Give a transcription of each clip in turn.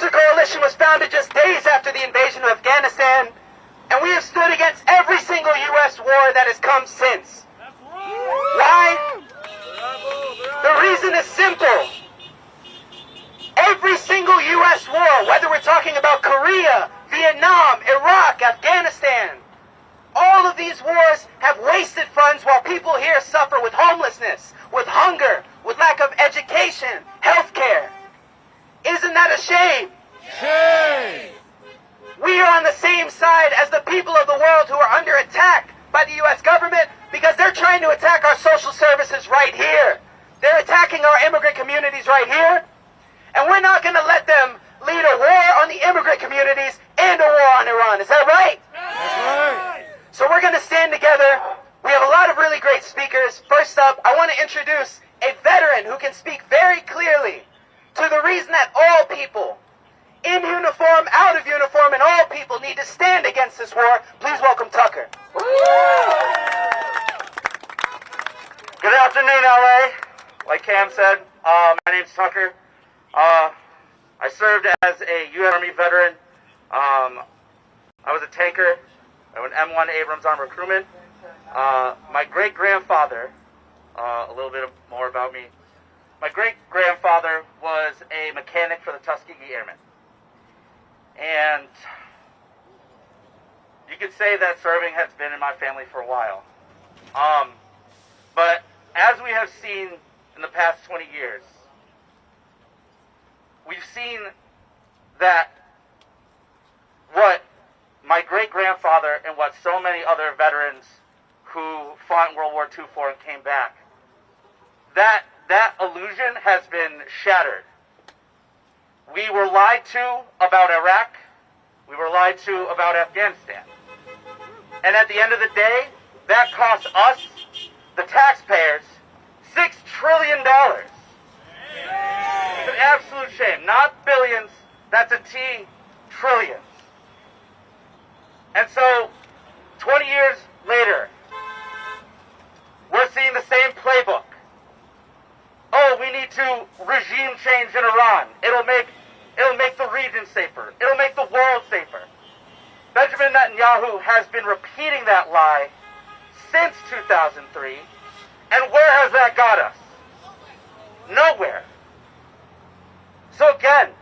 Answer Coalition was founded just days after the invasion of Afghanistan, and we have stood against every single U.S. war that has come since. Why? The reason is simple. Every single U.S. war, whether we're talking about Korea, Vietnam, Iraq, Afghanistan, all of these wars have wasted funds while people here suffer with homelessness, with hunger, with lack of education, health care. Isn't that a shame? Shame! We are on the same side as the people of the world who are under attack by the U.S. government because they're trying to attack our social services right here. They're attacking our immigrant communities right here. And we're not going to let them lead a war on the immigrant communities and a war on Iran. Is that right? That's right. So we're going to stand together. We have a lot of really great speakers. First up, I want to introduce a veteran who can speak very clearly to the reason that all people, in uniform, out of uniform, and all people need to stand against this war. Please welcome Tucker. Good afternoon, LA. Like Cam said, my name's Tucker. I served as a U.S. Army veteran. I was a tanker. I was an M1 Abrams Armored Crewman. My great-grandfather, a little bit more about me. My great-grandfather was a mechanic for the Tuskegee Airmen. And you could say that serving has been in my family for a while. But as we have seen in the past 20 years, we've seen that what my great-grandfather and what so many other veterans who fought in World War II for and came back, that illusion has been shattered. We were lied to about Iraq. We were lied to about Afghanistan. And at the end of the day, that cost us, the taxpayers, $6 trillion. It's an absolute shame. Not billions, that's a T, trillions. And so, 20 years later, we're seeing the same playbook. Oh, we need to regime change in Iran. It'll make the region safer. It'll make the world safer. Benjamin Netanyahu has been repeating that lie since 2003. And where has that got us? Nowhere. So again,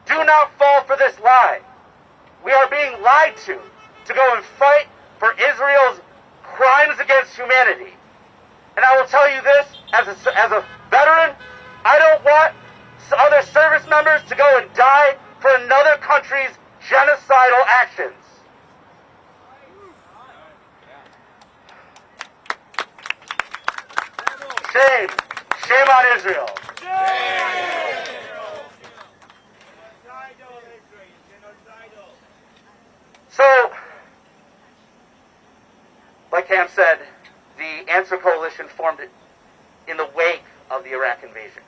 do not fall for this lie. We are being lied to go and fight for Israel's crimes against humanity. And I will tell you this, as a veteran, I don't want other service members to go and die for another country's genocidal actions. Shame. Shame on Israel. So, like Cam said, the Answer Coalition formed in the wake of the Iraq invasion.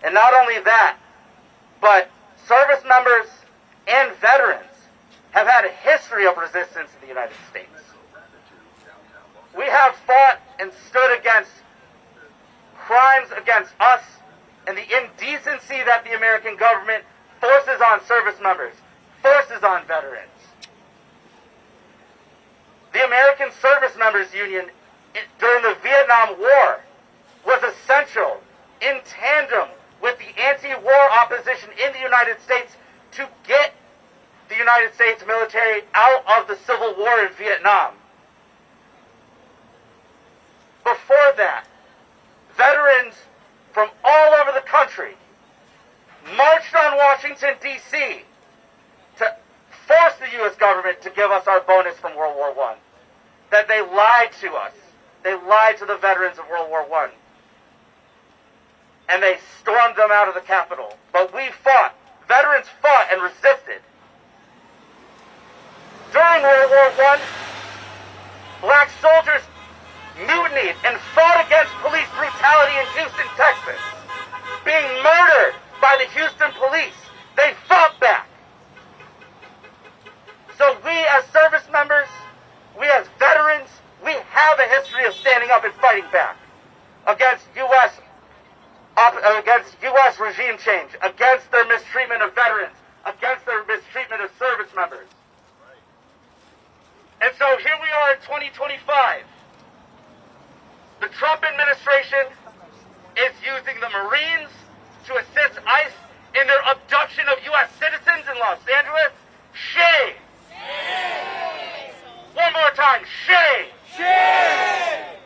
And not only that, but service members and veterans have had a history of resistance in the United States. We have fought and stood against crimes against us and the indecency that the American government forces on service members, forces on veterans. The American Service Members Union during the Vietnam War was essential in tandem with the anti-war opposition in the United States to get the United States military out of the Civil War in Vietnam. Before that, veterans from all over the country marched on Washington, D.C. to force the U.S. government to give us our bonus from World War I. That they lied to us. They lied to the veterans of World War I. And they stormed them out of the Capitol. But we fought. Veterans fought and resisted. During World War I, black soldiers mutinied and fought against police brutality in Houston, Texas. Being murdered by the Houston police. They fought back. So we as service members, we as veterans, we have a history of standing up and fighting back against U.S. against U.S. regime change, against their mistreatment of veterans, against their mistreatment of service members. And so here we are in 2025. The Trump administration is using the Marines to assist ICE in their abduction of U.S. citizens in Los Angeles. Shame! Shame! One more time, shame! Shame!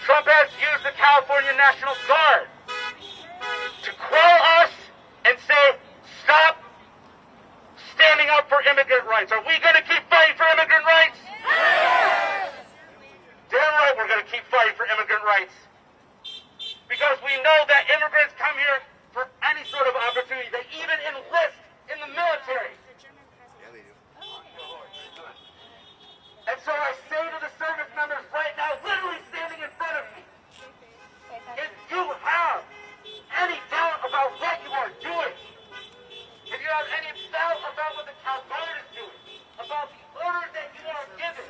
Trump has used the California National Guard to quell us and say, stop standing up for immigrant rights. Are we going to keep fighting for immigrant rights? Yes! Damn right we're going to keep fighting for immigrant rights. Because we know that immigrants come here for any sort of opportunity. They even enlist in the military. And so I say to the service members right now, literally standing in front of me, if you have any doubt about what you are doing, if you have any doubt about what the Cal Guard is doing, about the orders that you are given,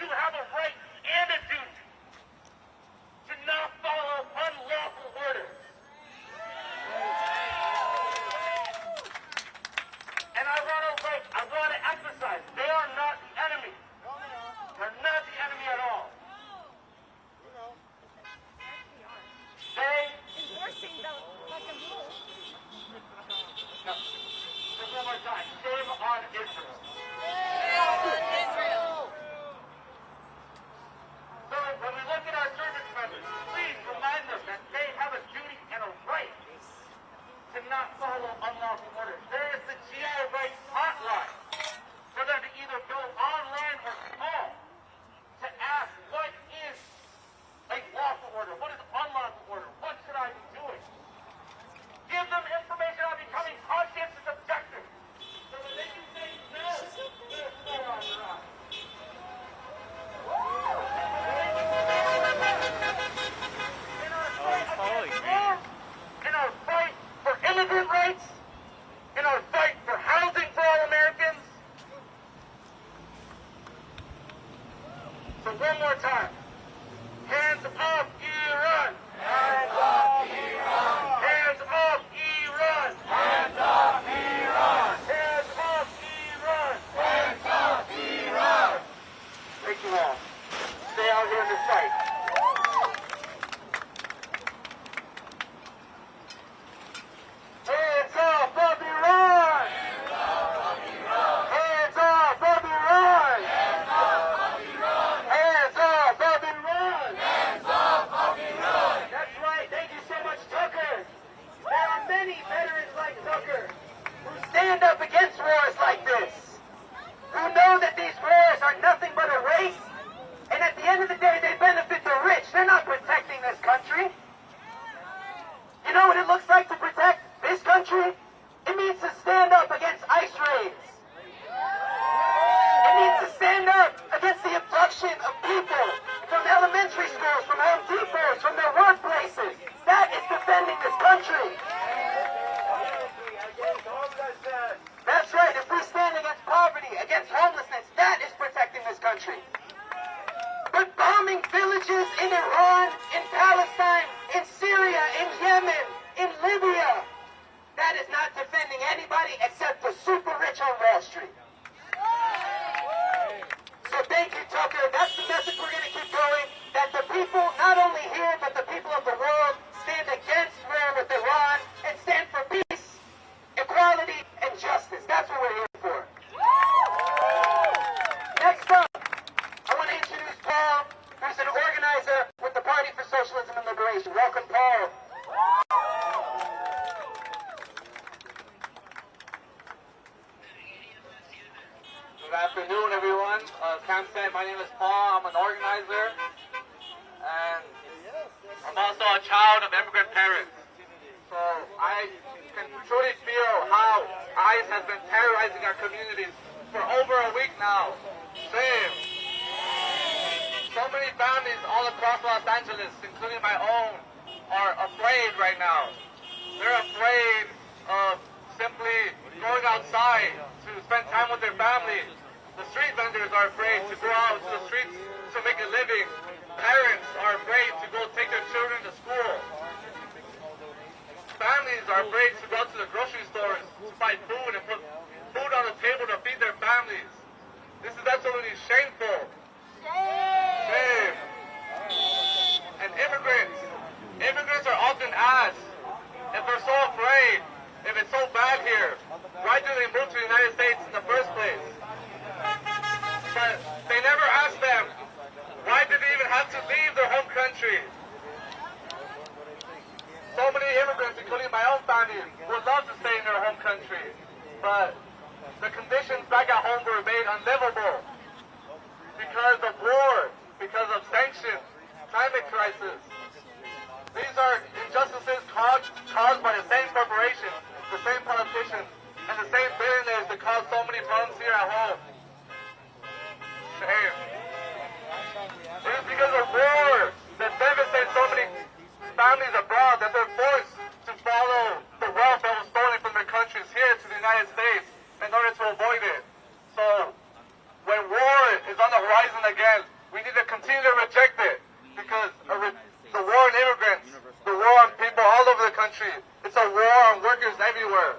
you have a right and a duty to not follow unlawful orders. And I want to emphasize, they are not the enemy. They're not the enemy at all. They enforcing the fucking rules. no. Just one more time. Shame on Israel. So when we look at our service members, please remind them that they have a duty and a right to not follow unlawful orders. There is the GI Rights hotline for them to either go online or call to ask what is a lawful order, what is unlawful order, what should I be doing? Give them information on becoming conscientious objectors so that they can say no to this war on Iran. In our fight for immigrant rights, in our fight for housing for all Americans. So one more time. Hands off Iran! Hands off Iran! Hands off Iran! Hands off Iran! Hands off Iran! Hands off Iran! Thank you all. Stay out here in this fight. Hands off of Iran! Hands off of Iran! Hands off of Iran! Hands off of Iran! Hands off of Iran! Hands off of Iran! That's right. Thank you so much, Tucker. There are many veterans like Tucker who stand up against wars like this, who know that these wars are nothing but a race, and at the end of the day, they benefit the rich. They're not protecting this country. You know what it looks like to protect this country? It means to stand up against ICE raids. It means to stand up against the abduction of people from elementary schools, from Home Depots, from their workplaces. That is defending this country. That's right. If we stand against poverty, against homelessness, that is protecting this country. But bombing villages in Iran, in Palestine, in Syria, in Yemen, in Libya, that is not defending anybody except the super rich on Wall Street. So thank you, Tucker. That's the message we're going to keep going, that the people, not only here, but the people of the world, stand against war with Iran and stand for peace, equality, and justice. That's what we're here for. Next up, I want to introduce Paul, who's an organizer with the Party for Socialism and Liberation. Welcome, Paul. Good afternoon, everyone. My name is Paul. I'm an organizer, and I'm also a child of immigrant parents. So I can truly feel how ICE has been terrorizing our communities for over a week now. Same. So many families all across Los Angeles, including my own, are afraid right now. They're afraid of simply going outside to spend time with their family. The street vendors are afraid to go out to the streets to make a living. Parents are afraid to go take their children to school. families are afraid to go to the grocery stores to buy food and put food on the table to feed their families. This is absolutely shameful. Shame. And immigrants are often asked if they're so afraid, if it's so bad here, why do they move to the United States in the first place? But they never ask them, why did they even have to leave their home country? So many immigrants, including my own family, would love to stay in their home country, but the conditions back at home were made unlivable because of war, because of sanctions, climate crisis. These are injustices caused by the same corporations, the same politicians, and the same billionaires that cause so many problems here at home. Shame. It is because of war that devastates so many families abroad that they're forced to follow the wealth that was stolen from their countries here to the United States in order to avoid it. So, when war is on the horizon again, we need to continue to reject it because the war on immigrants, the war on people all over the country, it's a war on workers everywhere.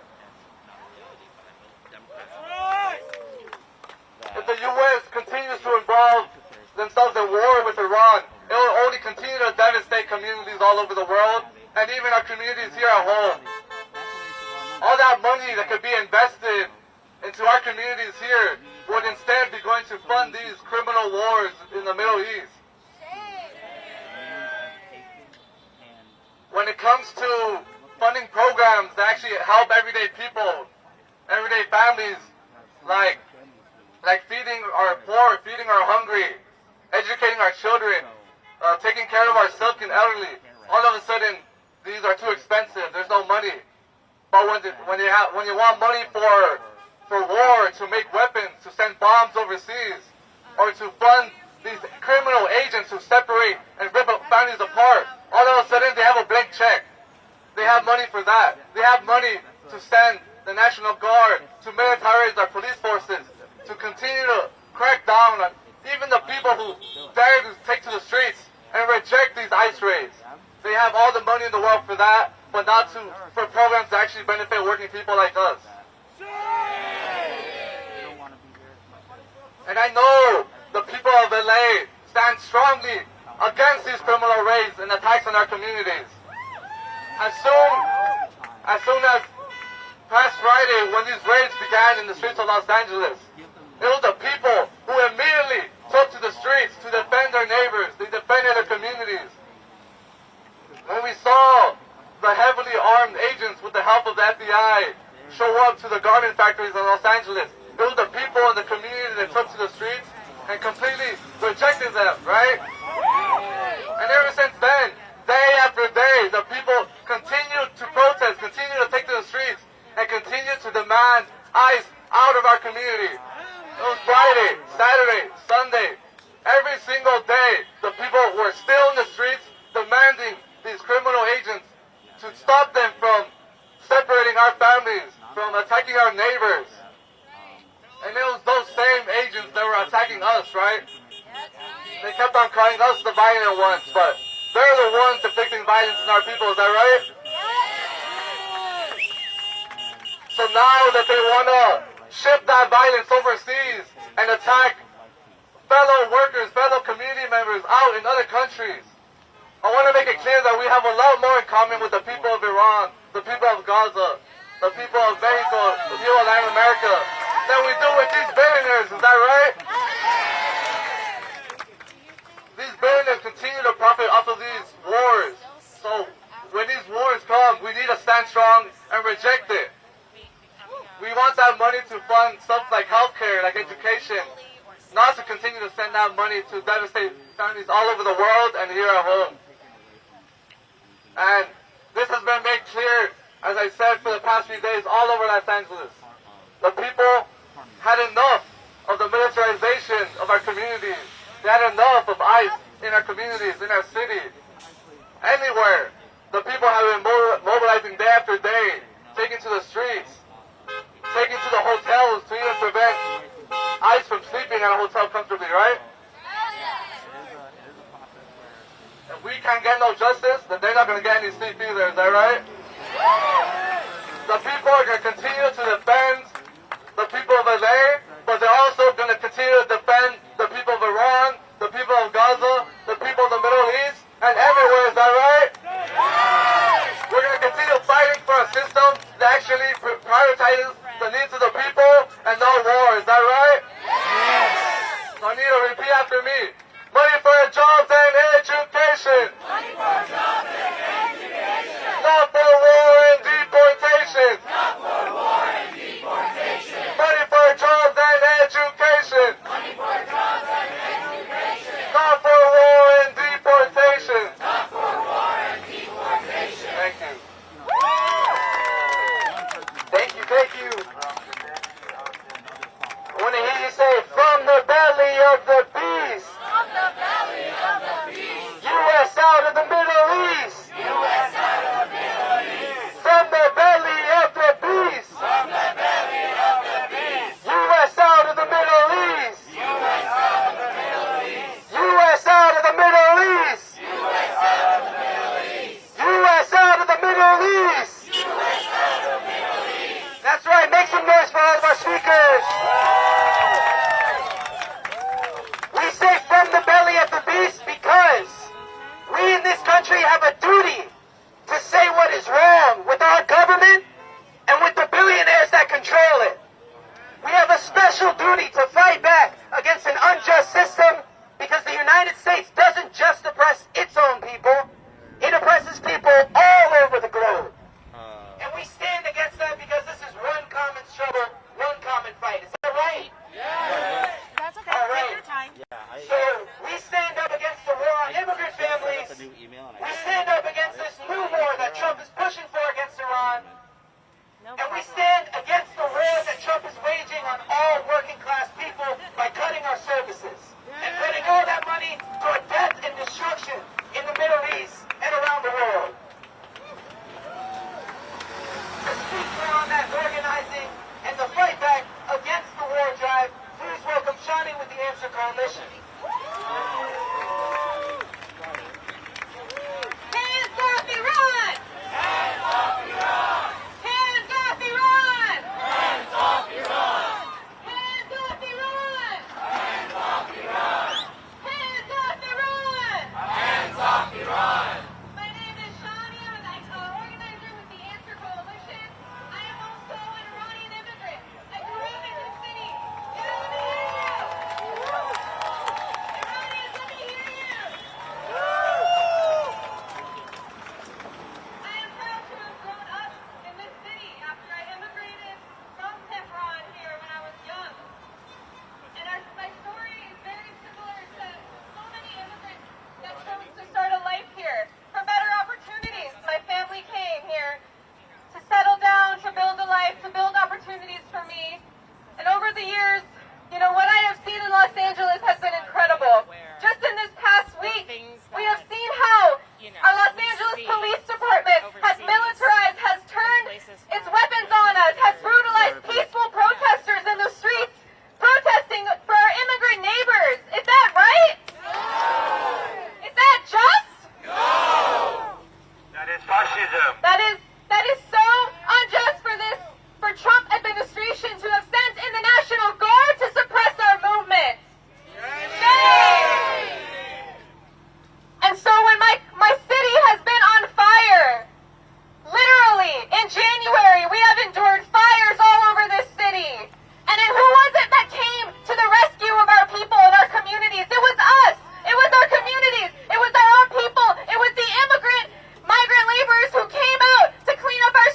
If the U.S. continues to involve themselves in war with Iran, it will only continue to devastate communities all over the world, and even our communities here at home. All that money that could be invested into our communities here would instead be going to fund these criminal wars in the Middle East. When it comes to funding programs that actually help everyday people, everyday families, like feeding our poor, feeding our hungry, educating our children, taking care of our sick and elderly, all of a sudden these are too expensive. There's no money. But when you want money for war, to make weapons, to send bombs overseas, or to fund these criminal agents who separate and rip up families apart, all of a sudden they have a blank check. They have money for that. They have money to send the National Guard, to militarize our police forces, to continue to crack down on even the people who dare to take to the streets and reject these ICE raids. They have all the money in the world for that, but not for programs that actually benefit working people like us. And I know the people of LA stand strongly against these criminal raids and attacks on our communities. As soon as past Friday, when these raids began in the streets of Los Angeles, it was the people who immediately took to the streets to defend their neighbors. They defended their communities. When we saw the heavily armed agents with the help of the FBI show up to the garment factories in Los Angeles, it was the people in the community that took to the streets and completely rejected them, right? And ever since then, day after day, the people continue to protest, continue to take to the streets, and continue to demand ICE out of our community. It was Friday, Saturday, Sunday. Every single day, the people were still in the streets demanding these criminal agents to stop them from separating our families, from attacking our neighbors. And it was those same agents that were attacking us, right? They kept on calling us the violent ones, but they're the ones inflicting violence on our people, is that right? So now that they want to ship that violence overseas and attack fellow workers, fellow community members out in other countries, I want to make it clear that we have a lot more in common with the people of Iran, the people of Gaza, the people of Mexico, the people of Latin America, than we do with these billionaires, is that right? These billionaires continue to profit off of these wars. So when these wars come, we need to stand strong and reject it. We want that money to fund stuff like healthcare, like education, not to continue to send that money to devastate families all over the world and here at home. And this has been made clear, as I said, for the past few days all over Los Angeles. The people had enough of the militarization of our communities. They had enough of ICE in our communities, in our city, anywhere. The people have been mobilizing day after day, taking to the streets, taking to the hotels to even prevent ICE from sleeping at a hotel comfortably, right? If we can't get no justice, then they're not going to get any sleep either, is that right? the people are going to continue to defend the people of LA, but they're also going to continue to defend the people of Iran, the people of Gaza, the people of the Middle East, and everywhere. Is that right? We're going to continue fighting for a system that actually prioritizes the needs of the people and not war. Is that right? So I need to repeat after me. Money for jobs and education. Money for jobs and education. Not for war and deportation. Not for war and deportation. Money for jobs and education. Money for jobs and education. Not for war and deportation. Not for war and deportation. Thank you. Thank you, thank you. I want to hear you say, from the belly of the beast. From the belly of the beast. U.S. out of the Middle East. U.S. out of the Middle East. From the belly of the beast. From the belly of the beast. U.S. out of the Middle East. U.S. out of the Middle East. U.S. out of the Middle East. U.S. out of the Middle East. U.S. out of the Middle East. U.S. out of the Middle East. That's right, make some noise for all of our speakers. We say from the belly of the beast because we in this country have a duty to say what is wrong with our government and with the billionaires that control it. We have a special duty to fight back against an unjust system because the United States doesn't just oppress its own people, it oppresses people all over the globe. And we stand against that because this is one common struggle, one common fight. Is that right? That's okay. All right. Take your time. So we stand up against the war on immigrant families. We stand up against this new war that Trump is pushing for against Iran. And we stand against the war that Trump is waging on all working class people by cutting our services and putting all that money toward death and destruction in the Middle East and around the world. To speak more on that organizing and the fight back against the war drive, please welcome Shani with the Answer Coalition. Hands off Iran! Hands off Iran! Hands off Iran! Hands off Iran! Hands off Iran! Hands off Iran! Hands off Iran! Hands off Iran! My name is Shani. I'm an organizer with the Answer Coalition. I am also an Iranian immigrant. I grew up in this city. Let me hear you! Iranians, let me hear you! I am proud to have grown up in this city after I immigrated from Tehran here when I was young. And my story is very similar to so many immigrants that chose to start a life here for better opportunities. My family came here to settle down, to build a life, to build opportunities for me. And over the years, you know, what I have seen in Los Angeles has been incredible. Just in this past week, we have seen how our Los Angeles Police Department has militarized, has turned its weapons on us, has brutalized peaceful protesters in the streets, protesting for our immigrant neighbors. Is that right? No! Is that just? No! That is fascism. That is so unjust for Trump administration to have sent in the National Guard to suppress our movement. Shame! And so when my city has been on fire, literally in January we have endured fires all over this city. And then who was it that came to the rescue of our people and our communities? It was us. It was our communities. It was our own people. It was the migrant laborers who came out to clean up our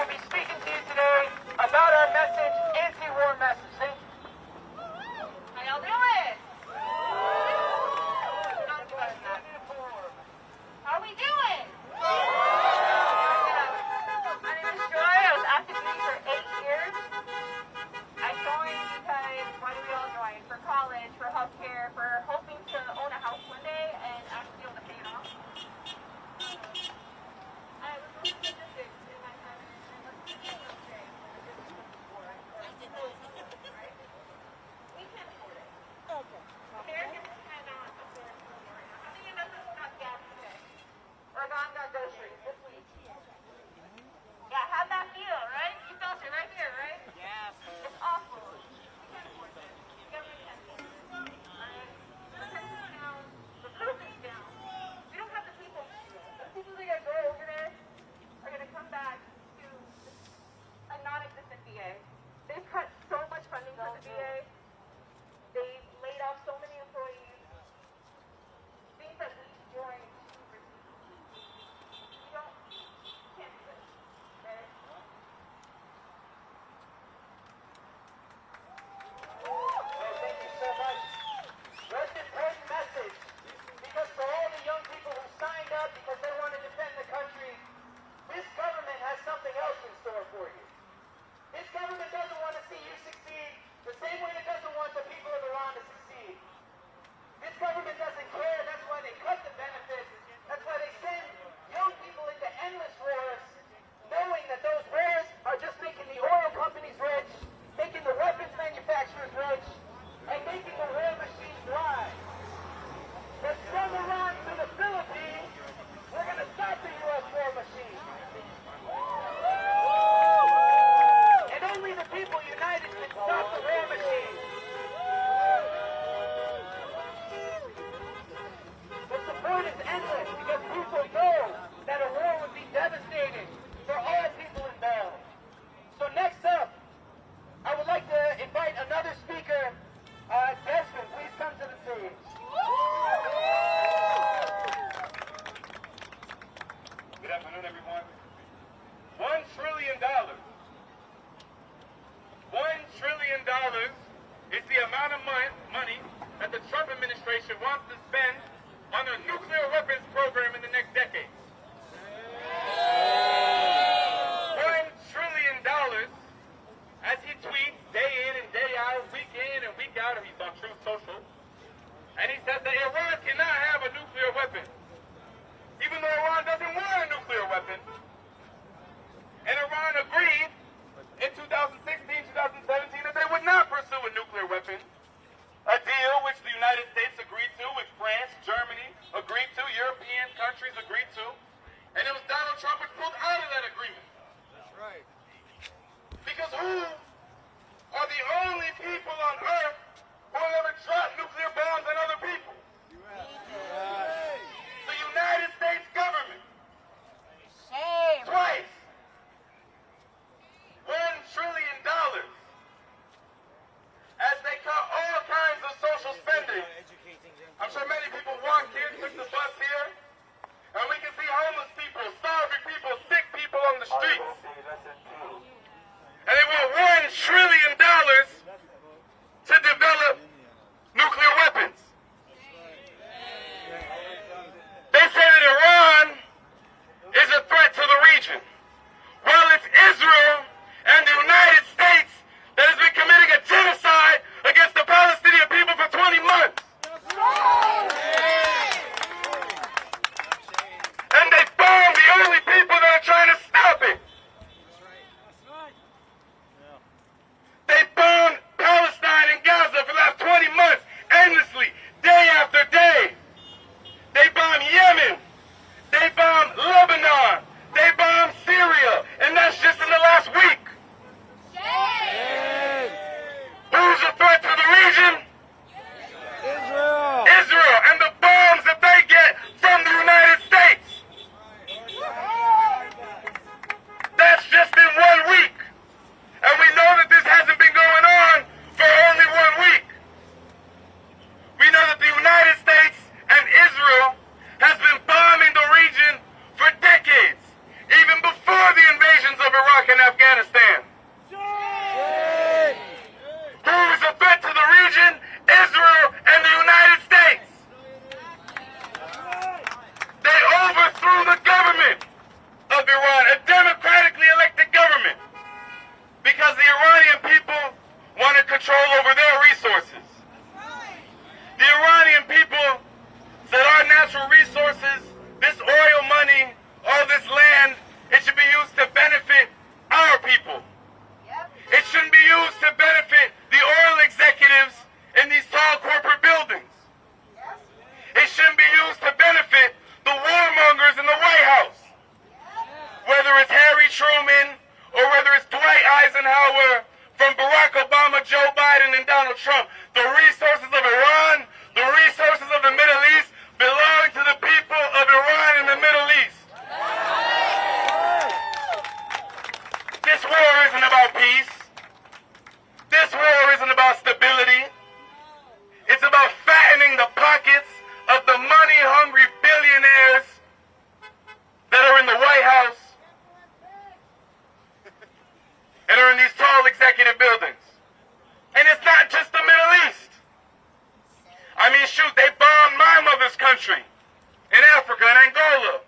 to be speaking to you today about our message, anti-war message. Thank you. How y'all doing? How we doing? My name is Joy. I was active duty for 8 years. I joined because, why do we all join? For college, for healthcare, for hoping to own a house one day and actually be able to pay it off. I was looking at statistics in my head and let's do it okay. Right? We can't afford it. Okay. Americans cannot afford it. How many of us have got gas today? Or gone got groceries this week? Yeah, how'd that feel, right? You felt it right here, right? Yes. It's awful. We can't afford it. The government can't afford it. Alright? The country's down. The proof is down. We don't have the people to do it. The people that are going to go over there are going to come back to a non-existent VA. They've cut so much funding for the VA. They've laid off so many employees. Things that we joined to receive. We can't do this. Okay? Well, thank you so much. That's an important message. Because for all the young people who signed up because they want to defend the country, this government has something else in store for you. This government doesn't want to see you succeed the same way it doesn't want the people of Iran to succeed. This government doesn't care. That's why they cut the benefits. That's why they send young people into endless wars, knowing that those wars are just making the oil companies rich, making the weapons manufacturers rich, and making the war machines thrive. But from Iran to the Philippines, we're going to stop the U.S. war machine. And only the people united can stop the war machine. The support is endless because people know that a war would be devastating for all people involved. So next up, I would like to invite another speaker. Desmond, please come to the stage. Good afternoon, everyone. $1 trillion. $1 trillion is the amount of money that the Trump administration wants to spend on a nuclear weapons program in the next decade. $1 trillion, as he tweets day in and day out, week in and week out, and he's on Truth Social, and he says that Iran cannot have a nuclear weapon, even though Iran doesn't want a nuclear weapon. And Iran agreed in 2016, 2017 that they would not pursue a nuclear weapon, a deal which the United States agreed to, which France, Germany agreed to, European countries agreed to, and it was Donald Trump who pulled out of that agreement. That's right. Because who are the only people on earth who will ever drop nuclear bombs on other people? The United States government. Shame. Twice. $1 trillion. As they cut all kinds of social spending. I'm sure many people walk here, took the bus here, and we can see homeless people, starving people, sick people on the streets. And they want $1 trillion to develop nuclear weapons. They say that Iran is a threat to the region. Well, it's Israel and the United States that has been committing a genocide against the Palestinian people for 20 months. And they bomb the only people that are trying to stop it. Iraq and Afghanistan. Who is a threat to the region? Israel and the United States. They overthrew the government of Iran, a democratically elected government, because the Iranian people wanted control over their resources. The Iranian people said our natural resources, this oil money, all this land, it should be used to benefit our people. It shouldn't be used to benefit the oil executives in these tall corporate buildings. It shouldn't be used to benefit the warmongers in the White House. Whether it's Harry Truman or whether it's Dwight Eisenhower, from Barack Obama, Joe Biden, and Donald Trump, the resources of Iran, the resources of the Middle East belong to the people of Iran and the Middle East. This war isn't about peace. This war isn't about stability. It's about fattening the pockets of the money-hungry billionaires that are in the White House and are in these tall executive buildings. And it's not just the Middle East. I mean, shoot, they bombed my mother's country in Africa, in Angola.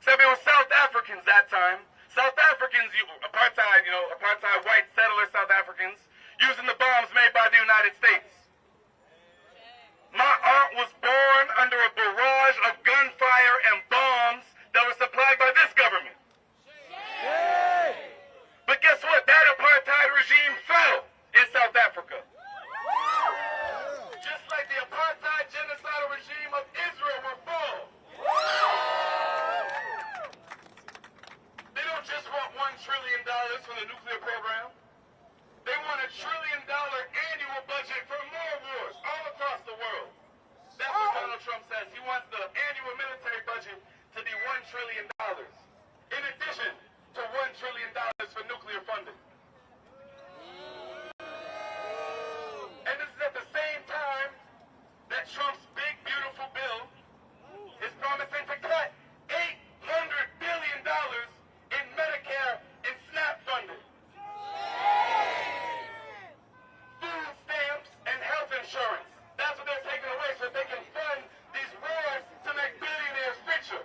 Except it was South Africans that time. South Africans, apartheid white settler South Africans, using the bombs made by the United States. My aunt was born under a barrage of gunfire and bombs that were supplied by this government. But guess what? That apartheid regime fell in South Africa. Just like the apartheid genocidal regime of Israel will fall. They don't just want $1 trillion for the nuclear program. They want $1 trillion annual budget for more wars all across the world. That's what Donald Trump says. He wants the annual military budget to be $1 trillion. In addition to $1 trillion for nuclear funding. And this is at the same time that Trump's big, beautiful bill is promising to cut $800 billion in Medicare and SNAP funding. Food stamps and health insurance. That's what they're taking away so they can fund these wars to make billionaires richer.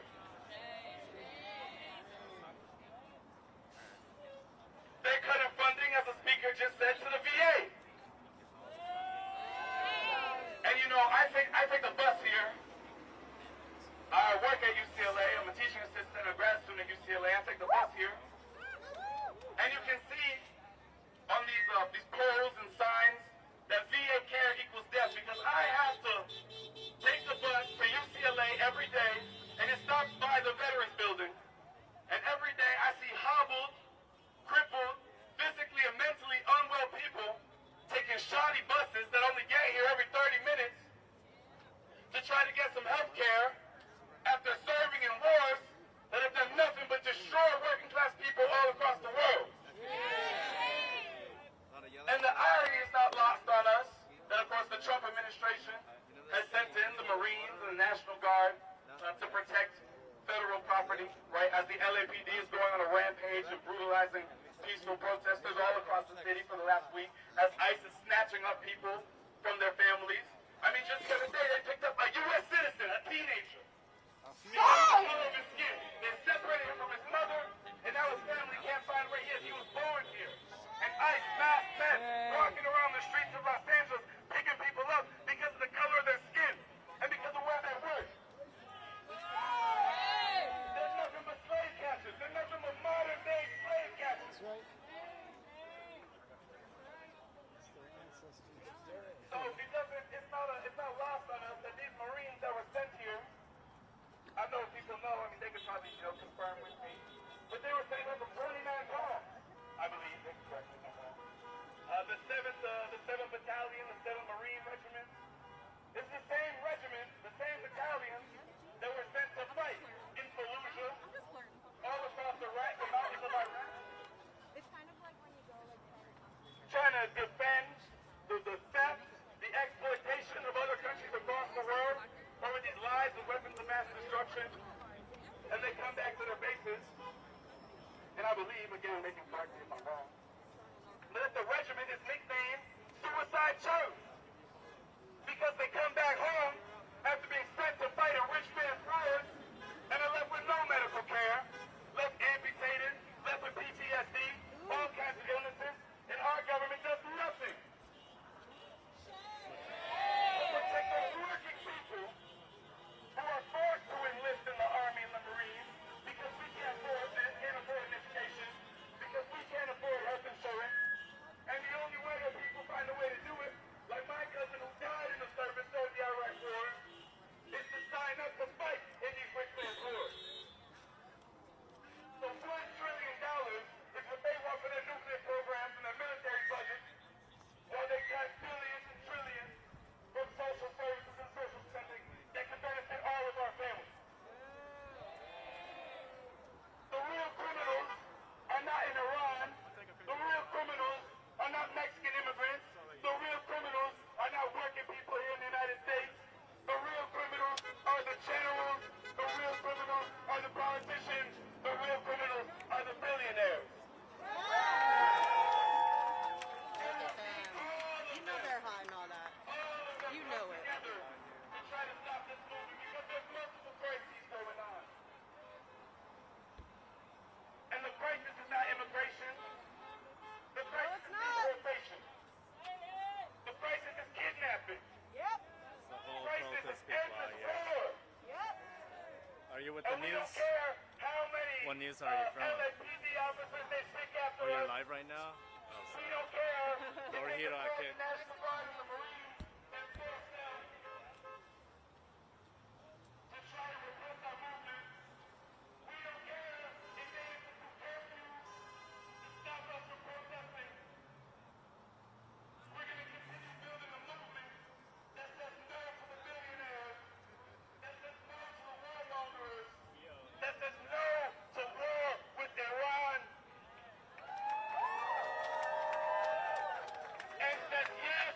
They're cutting funding, as the speaker just said, to the VA. And you know, I take the bus here. I work at UCLA. I'm a teaching assistant, a grad student at UCLA. I take the bus here. And you can see on these poles and signs that VA care equals death, because I have to take the bus to UCLA every day, and it stops by the Veterans Building. And every day I see hobbled, crippled, physically and mentally unwell people taking shoddy buses that only get here every 30 minutes to try to get some health care after serving in wars that have done nothing but destroy working class people all across the world. And the irony is not lost on us that, of course, the Trump administration has sent in the Marines and the National Guard to protect federal property, right, as the LAPD is going on a rampage of brutalizing peaceful protesters all across the city for the last week, as ICE is snatching up people from their families. I mean, just the other day, they picked up a U.S. citizen, a teenager. The color of his skin. They separated him from his mother, and now his family can't find where he is. He was born here. And ICE masked men walking around the streets of Los Angeles, picking people up because of the color of their skin and because of where they work. They're nothing but slave catchers. They're nothing but modern day slave catchers. That's right. believe, again, they can correct me if I'm wrong, that the regiment is nicknamed Suicide Church because they come back home after being sent to fight a rich man's wars and are left with no medical care, left amputated, left with PTSD, all kinds of illnesses, and our government does nothing to protect those working people who are forced to enlist in the Army and the Marines because we can't afford an education, because we can't afford health insurance, and the only way that people find a way to do it, like my cousin who died in the service during the Iraq War, is to sign up to fight in these rich man's wars. So $1 trillion is what they want for their nuclear programs and their military budgets, while they cut billions and trillions from social services and social spending that can benefit all of our families. The real criminals are not in Iran. The real criminals are not Mexican immigrants. The real criminals are not working people here in the United States. The real criminals are the generals. The real criminals are the politicians. The real criminals are the billionaires. You know they're hiding all that. You know it. Together to try to stop this movement because there's multiple crises going on. And the crisis is not immigration. The crisis is deportation. The crisis is kidnapping. Yep. The whole The crisis protest is people endless are here. war. Yep. Are you with the And we don't news? care how many What news are you from? LAPD officers they stick after Are you us. live right now? Oh, We sorry. don't care. Or If they here, deploy okay. the National Guard and the Marines and force them to try to repress our movement. We don't care if they institute curfews to stop us from protesting. We're going to continue building a movement that says no to the billionaires, that says no to the warmongers, that says no to war with Iran, and says yes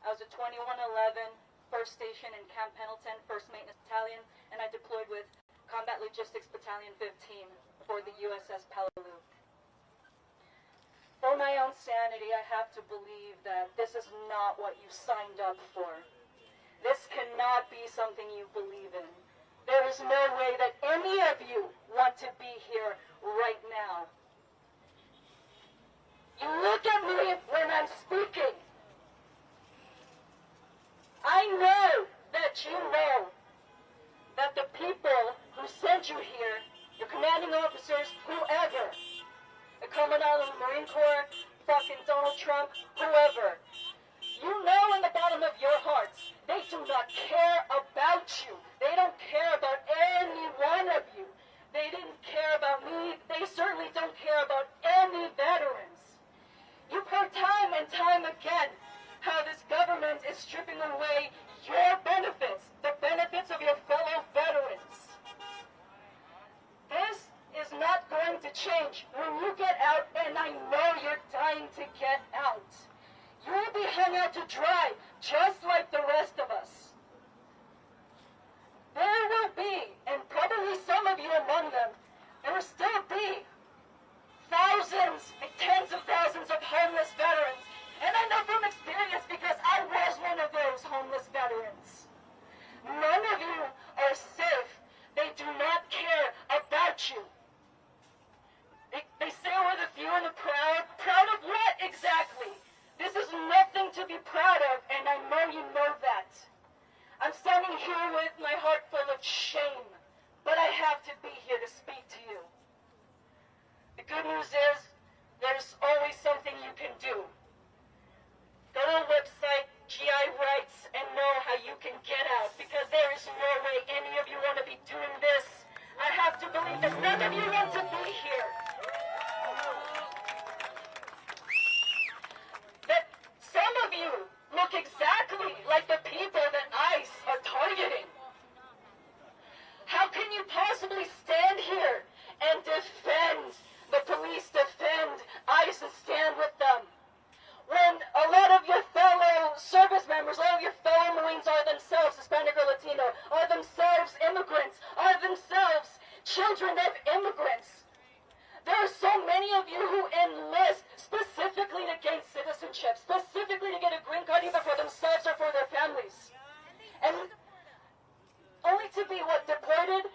I was a 2111 1st Station in Camp Pendleton, 1st Maintenance Battalion, and I deployed with Combat Logistics Battalion 15 aboard the USS Peleliu. For my own sanity, I have to believe that this is not what you signed up for. This cannot be something you believe in. There is no way that any of you want to be here right now. You look at me when I'm speaking. I know that you know that the people who sent you here, your commanding officers, whoever, the Commandant of the Marine Corps, fucking Donald Trump, whoever, you know in the bottom of your hearts, they do not care about you. They don't care about any one of you. They didn't care about me. They certainly don't care about any veterans. You've heard time and time again how this government is stripping away your benefits, the benefits of your fellow veterans. This is not going to change when you get out, and I know you're dying to get out. You will be hung out to dry, just like the rest of us. There will be, and probably some of you among them, there will still be thousands, tens of thousands of homeless veterans. And I know from experience because I was one of those homeless veterans. None of you are safe. They do not care about you. They say we're the few and the proud. Proud of what exactly? This is nothing to be proud of, and I know you know that. I'm standing here with my heart full of shame, but I have to be here to speak to you. The good news is, there's always something you can do. Go to the website, GI Rights, and know how you can get out, because there is no way any of you want to be doing this. I have to believe that none of you want to be here. That some of you look exactly like the people that ICE are targeting. How can you possibly stand here and defend the police, defend ICE, and stand with them, when a lot of your fellow service members, a lot of your fellow Marines are themselves Hispanic or Latino, are themselves immigrants, are themselves children of immigrants? There are so many of you who enlist specifically to gain citizenship, specifically to get a green card either for themselves or for their families. And only to be, deported?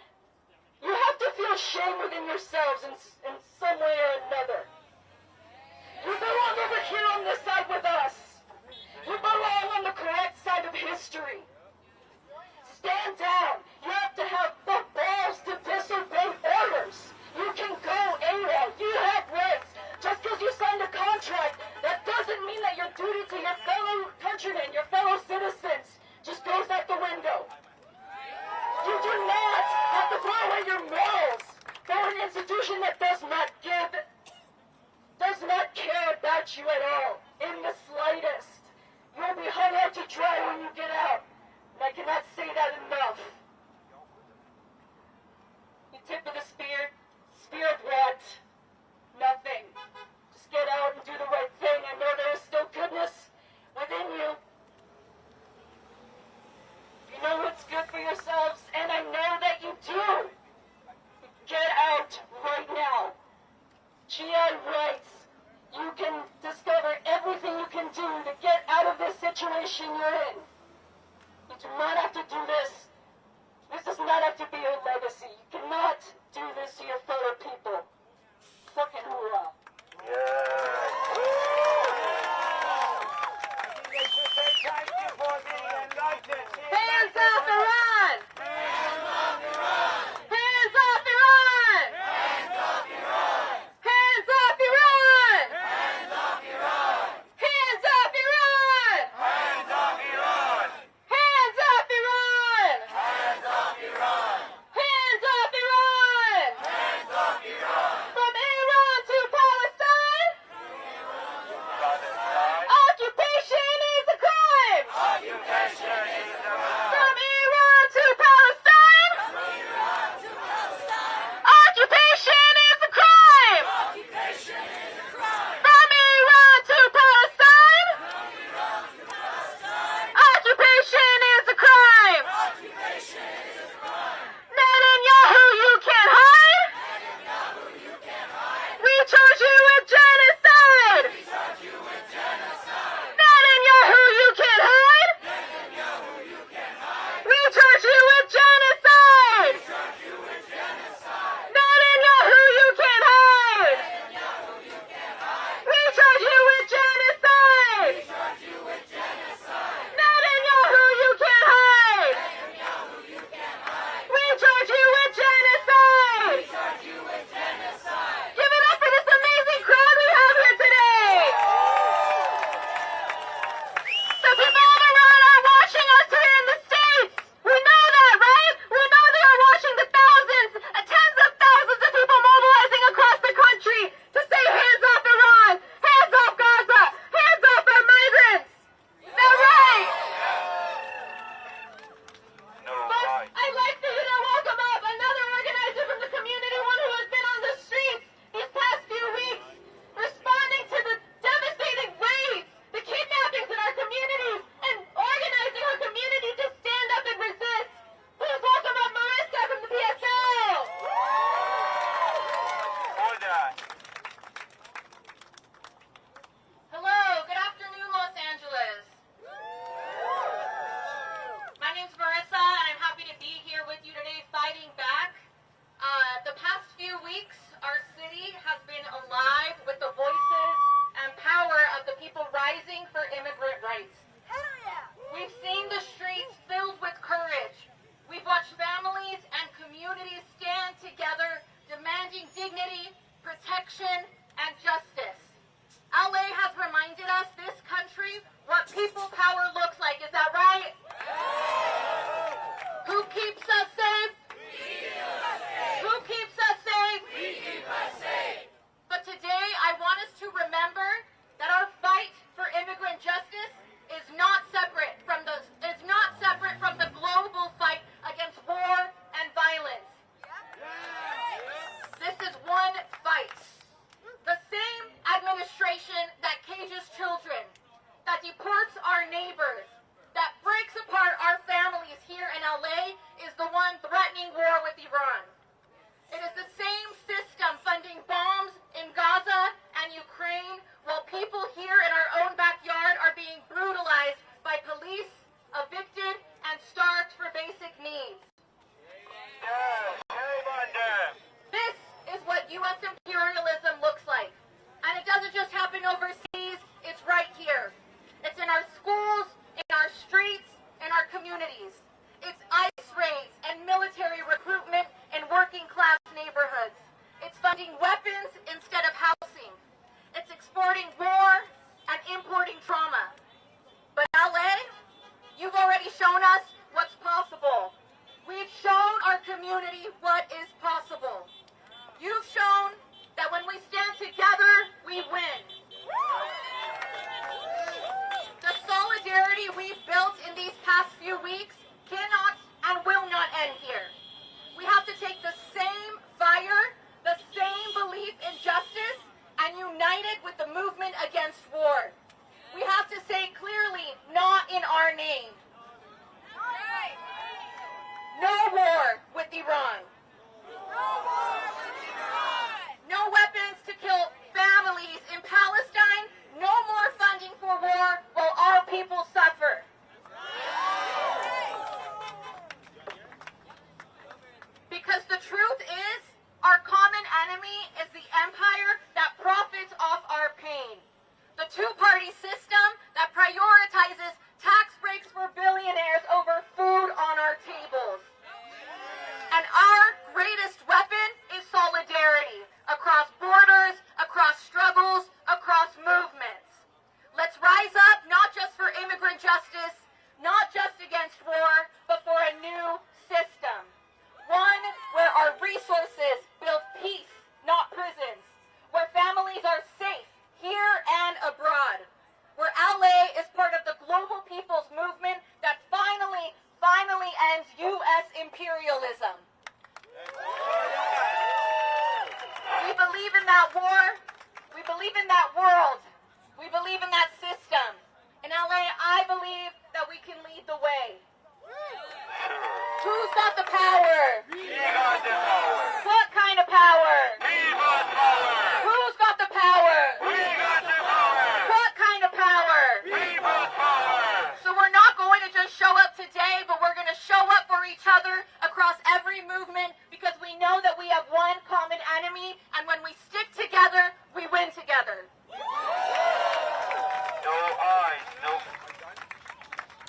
You have to feel shame within yourselves in some way or another. You belong over here on this side with us. You belong on the correct side of history. Stand down. You have to have the balls to disobey orders. You can go AWOL. You have rights. Just because you signed a contract, that doesn't mean that your duty to your fellow countrymen, your fellow citizens, just goes out the window. You do not have to throw away your morals for an institution that does not care about you at all, in the slightest. You'll be hung out to dry when you get out. And I cannot say that enough. You tip of the spear. Spear of what? Nothing. Just get out and do the right thing. I know there is still goodness within you. You know what's good for yourselves, and I know that you do. Get out right now. GI Rights. You can discover everything you can do to get out of this situation you're in. You do not have to do this. This does not have to be your legacy. You cannot do this to your fellow people. Fucking hoorah. Hands off Iran! Hands off Iran! Hands off Iran! Hands off Iran! Hands off Iran! Hands off Iran! Hands off Iran! Hands off Iran! Hands off Iran! Hands off Iran! Hands off Iran! Hands off Iran! From Iran to Palestine! Occupation is a crime! Occupation is a crime! weeks, our city has been alive with the voices and power of the people rising for immigrant rights. We've seen the streets filled with courage. We've watched families and communities stand together, demanding dignity, protection, and justice. LA has reminded us, this country, what people power looks like. Is that right? Who keeps us safe? Who keeps us safe? We keep us safe. But today, I want us to remember that our fight for immigrant justice is not separate from the global fight against war and violence. This is one fight. The same administration that cages children, that deports our neighbors, that breaks apart our families here in LA is the one threatening war with Iran. It is the same system funding bombs in Gaza and Ukraine while people here in our own backyard are being brutalized by police, evicted, and starved for basic needs. This is what U.S. imperialism looks like. And it doesn't just happen overseas, it's right here. It's in our schools, in our streets, in our communities. It's ICE raids and military recruitment in working class neighborhoods. It's funding weapons instead of housing. It's exporting war and importing trauma. But LA, you've already shown us what's possible. We've shown our community what is possible. You've shown that when we stand together, we win. The solidarity we've built in these past few weeks cannot and will not end here. We have to take the same fire, the same belief in justice, and unite it with the movement against war. We have to say clearly, not in our name. No war with Iran. No weapons to kill families in Palestine. No more funding for war while our people suffer. Because the truth is, our common enemy is the empire that profits off our pain. The two-party system that prioritizes tax breaks for billionaires over food on our tables. And our greatest weapon is solidarity across borders, across struggles, across movements. Let's rise up not just for immigrant justice, not just against war, but for a new system. One where our resources build peace, not prisons. Where families are safe, here and abroad. Where LA is part of the global people's movement that finally ends U.S. imperialism. We believe in that war. We believe in that world. We believe in that system. In LA, I believe that we can lead the way. Who's got the power? We got the power. What kind of power? We got power. Who's got the power? We got the power. What kind of power? We got power. So we're not going to just show up today, but we're going to show up for each other across every movement because we know that we have one common enemy, and when we stick together, we win together. No eyes, no.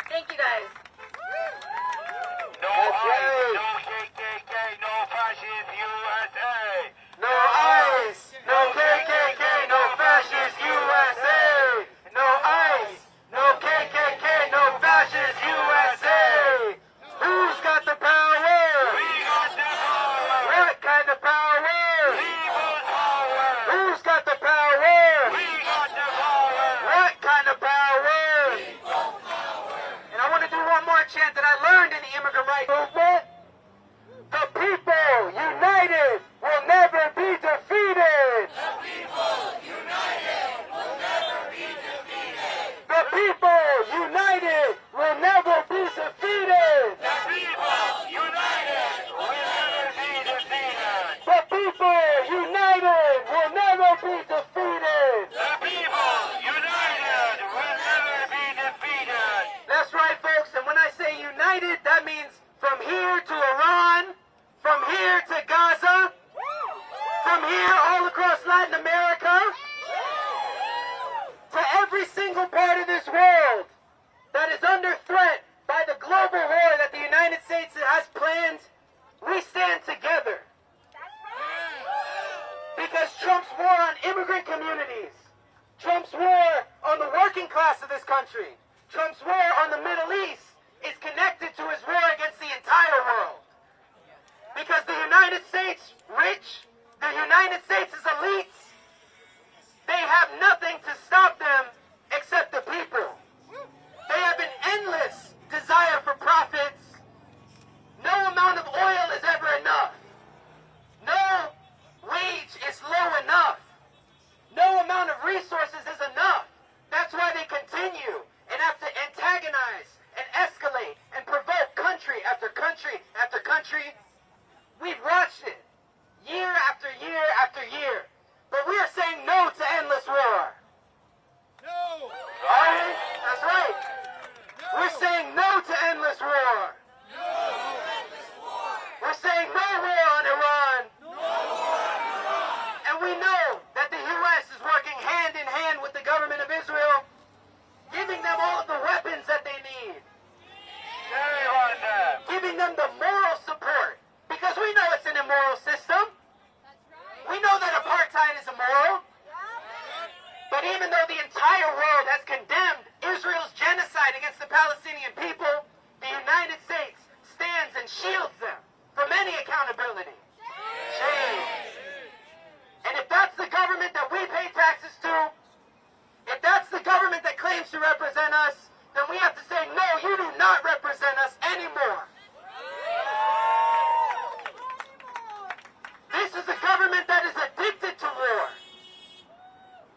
Thank you guys. No eyes, no KKK, no fascist USA. No ICE, no KKK, no fascist USA. No ICE, no KKK, no fascist USA. Who's got the power? We got the power. What kind of power? We got power. Who's got the power? We got the power. What kind of power? And I want to do one more chant that I learned in the immigrant rights movement. The people united will never be defeated. The people united will never be defeated. The people united will never be defeated. The people united will never be defeated. The people united will never be defeated. The people united will never be defeated. That's right, folks. And when I say united, that means from here to Iran, from here to Gaza, here all across Latin America, to every single part of this world that is under threat by the global war that the United States has planned, we stand together. Because Trump's war on immigrant communities, Trump's war on the working class of this country, Trump's war on the Middle East is connected to his war against the entire world. Because the United States rich, the United States' elites, they have nothing to stop them except the people. They have an endless desire for profits. No amount of oil is ever enough. No wage is low enough. No amount of resources is enough. That's why they continue and have to antagonize and escalate and provoke country after country after country. We've watched it year after year after year. But we are saying no to endless war. No! Are we? That's right. We're saying no to endless war. We're saying no war on Iran. And we know that the U.S. is working hand in hand with the government of Israel, giving them all of the weapons that they need. Giving them the moral support. Because we know it's an immoral system. We know that apartheid is immoral. But even though the entire world has condemned Israel's genocide against the Palestinian people, the United States stands and shields them from any accountability. Shame. And if that's the government that we pay taxes to, if that's the government that claims to represent us, then we have to say, no, you do not represent us anymore. This is a government that is addicted to war.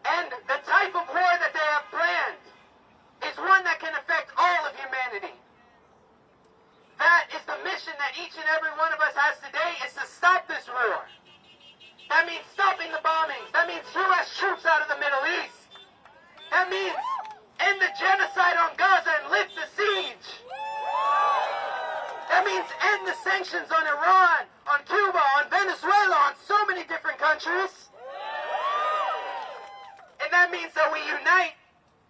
And the type of war that they have planned is one that can affect all of humanity. That is the mission that each and every one of us has today, is to stop this war. That means stopping the bombings. That means U.S. troops out of the Middle East. That means end the genocide on Gaza and lift the siege. That means end the sanctions on Iran, on Cuba, on Venezuela, on so many different countries. And that means that we unite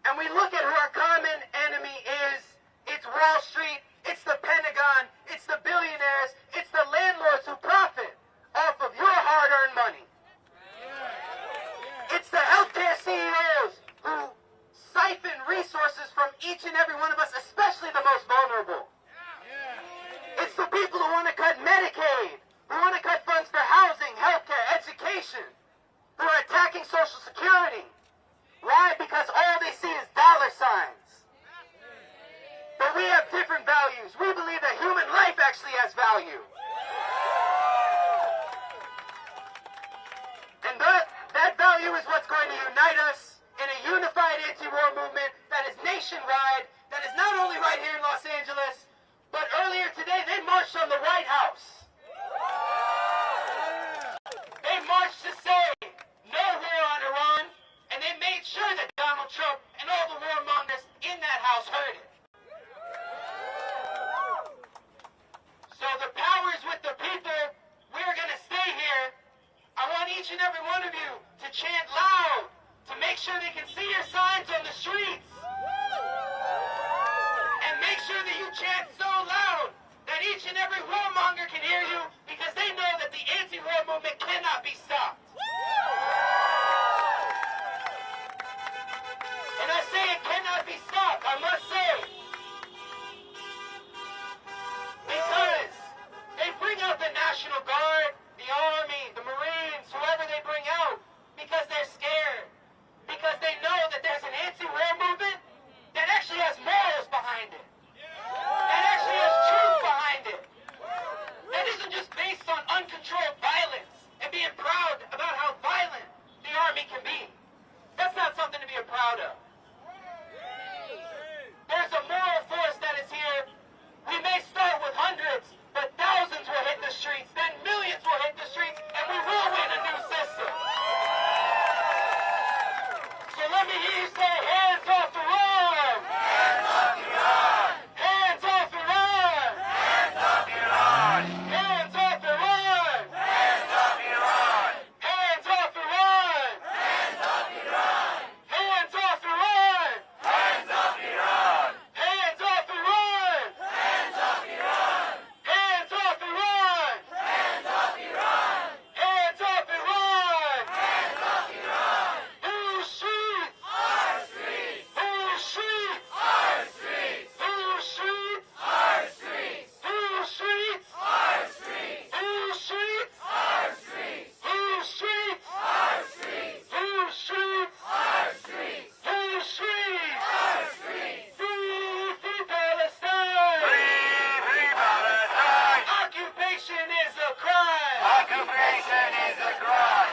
and we look at who our common enemy is. It's Wall Street, it's the Pentagon, it's the billionaires, it's the landlords who profit off of your hard-earned money. It's the healthcare CEOs who siphon resources from each and every one of us, especially the most vulnerable. It's the people who want to cut Medicaid, who want to cut funds for housing, healthcare, education, who are attacking Social Security. Why? Because all they see is dollar signs. But we have different values. We believe that human life actually has value. And that value is what's going to unite us in a unified anti-war movement that is nationwide, that is not only right here in Los Angeles, but earlier today they marched on the White House. They marched to say no war on Iran, and they made sure that Donald Trump and all the warmongers in that house heard it. So the power is with the people. We're going to stay here. I want each and every one of you to chant loud, to make sure they can see your signs on the streets. And make sure that you chant so loud that each and every warmonger can hear you, because they know that the anti-war movement cannot be stopped. And I say it cannot be stopped, I must say. Because they bring out the National Guard, the Army, the Marines, whoever they bring out, because they're scared. Because they know that there's an anti-war movement that actually has morals behind it. That actually has truth behind it. That isn't just based on uncontrolled violence and being proud about how violent the Army can be. That's not something to be proud of. There's a moral Occupation is a crime.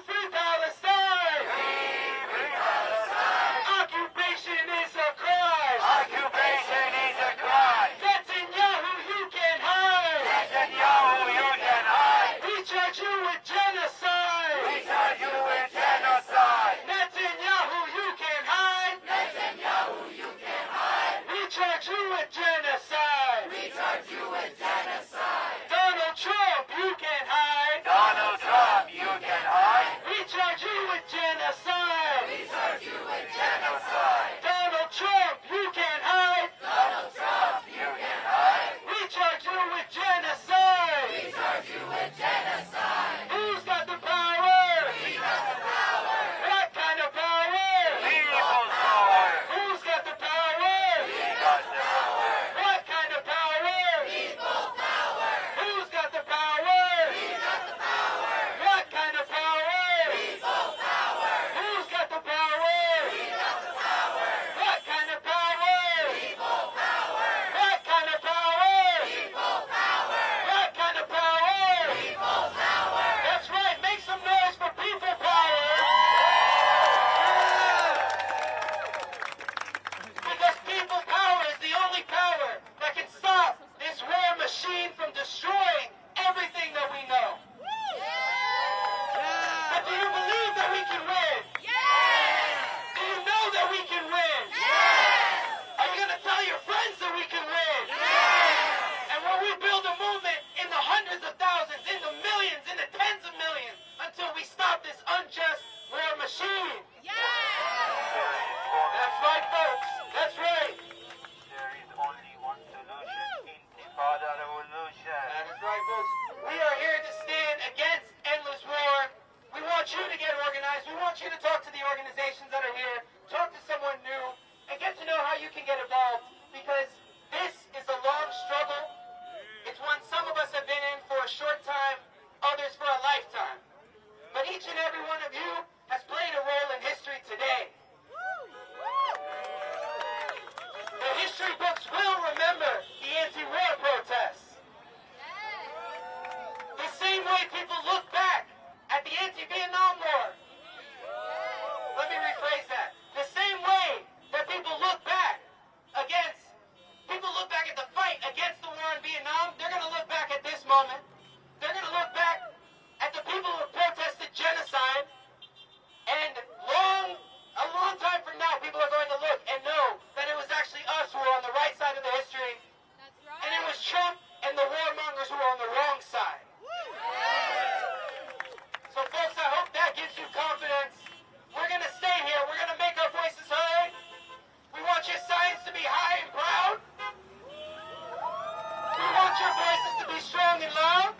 Free Palestine! Free Palestine. Occupation is a crime! Occupation is a crime. Netanyahu, you can hide! Netanyahu, you can hide. We charge you with genocide! We charge you with genocide. Netanyahu, you can hide! Netanyahu, you can hide. We charge you with genocide! We charge you with genocide. Donald Trump, you can hide! Donald Trump, you can hide. We charge you with genocide! We charge you with genocide. Donald Trump, you can hide! Donald Trump, you can hide. We charge you with genocide! We charge you with genocide. Who's got the power? We got the power. What kind of power? People's power. Who's got the power? We got the power. What kind of power? People power. Who's got the power? We got the power. What kind of power? People power. Who's got the power? We got the power. What kind of power? People power. What kind of power? People power. What kind of power? People power. That's right, make some noise for people power! Because people power is the only power that can stop this war machine from destroying everything that we know. But do you believe that we can win? Do you know that we can win? Are you going to tell your friends that we can win? And when we build a movement in the hundreds of thousands, in the millions, in the tens of millions, until we stop this unjust war machine. That's right, folks. That's right. There is only one solution. Intifada revolution. That is right, folks. We are here to stand against endless war. We want you to get organized. We want you to talk to the organizations that are here, talk to someone new, and get to know how you can get involved. Because this is a long struggle. It's one some of us have been in for a short time, others for a lifetime. But each and every one of you has played a role in history today. The history books will remember the anti-war protests. The same way people look back at the anti-Vietnam War. Let me rephrase that. The same way that people look back at the fight against the war in Vietnam, they're going to look back at this moment. They're going to look back at the people who protested genocide. And a long time from now, people are going to look and know that it was actually us who were on the right side of the history. And it was Trump and the warmongers who were on the wrong side. So folks, I hope that gives you confidence. We're going to stay here. We're going to make our voices heard. We want your signs to be high and proud. We want your voices to be strong and loud.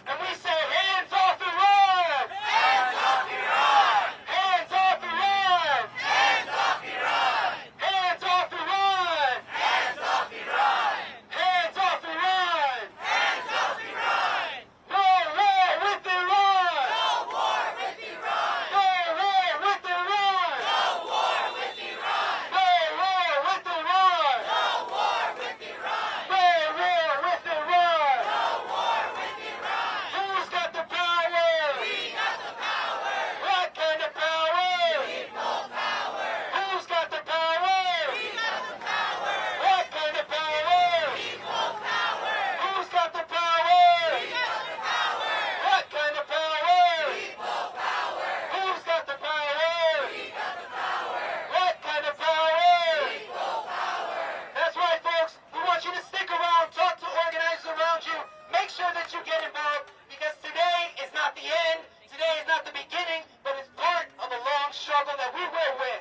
And we say, hands off Iran! Hands off Iran! Hands off Iran! Hands off Iran! Hands off Iran! Hands off Iran! Hands off Iran! Hands off Iran! No war with Iran! No war with Iran! No war with Iran! No war with Iran! No war with Iran! No war with Iran! No war with Iran! No war with Iran! Who's got the power? We got the power! What kind of power? People power! Who's got the power? We got the power! What kind of power? People power! Who's got the power? We got the power! What kind of power? People power! Who's got the power? We got the power! What kind of power? People power! That's right, folks. We want you to stick around, talk to organizers around you. Make sure that you get involved because today is not the end. Today is not the beginning, but it's part of a long struggle that we will win.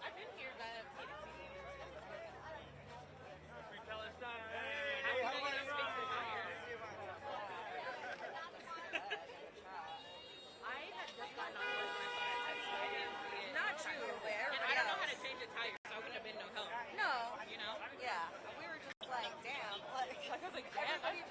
I've been here, but Not true, where? and I don't know how to change a tire, so I wouldn't have been no help. No. You know? Yeah. again?